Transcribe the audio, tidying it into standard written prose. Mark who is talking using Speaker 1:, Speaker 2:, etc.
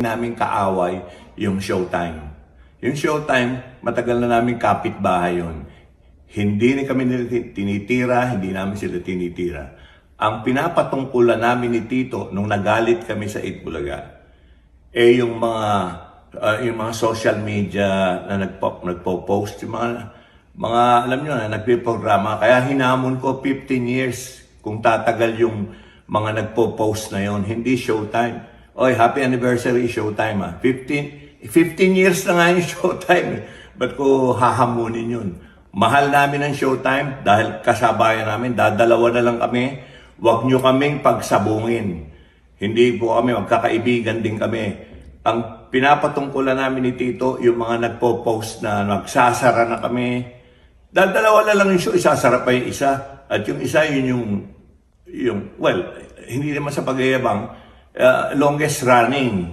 Speaker 1: Naming kaaway yung Showtime. Yung Showtime, matagal na namin kapitbahay yun. Hindi kami nila tinitira, hindi namin sila tinitira. Ang pinapatungkulan namin ni Tito nung nagalit kami sa Itbulaga, yung mga social media na nagpo-post, yung mga alam nyo na nagpiprograma. Kaya hinamon ko 15 years kung tatagal yung mga nagpo-post na yon, hindi Showtime. Oy, happy anniversary Showtime 15 years na nga yung Showtime. Ba't ko hahamunin yun? Mahal namin ang Showtime dahil kasabayan namin, dadalawa na lang kami. Huwag nyo kaming pagsabungin. Hindi po kami, magkakaibigan din kami. Ang pinapatungkulan namin ni Tito, yung mga nagpo-post na nagsasara na kami. Dadalawa na lang yung show, isasara pa yung isa. At yung isa, yun yung well, hindi naman sa pagyayabang, longest running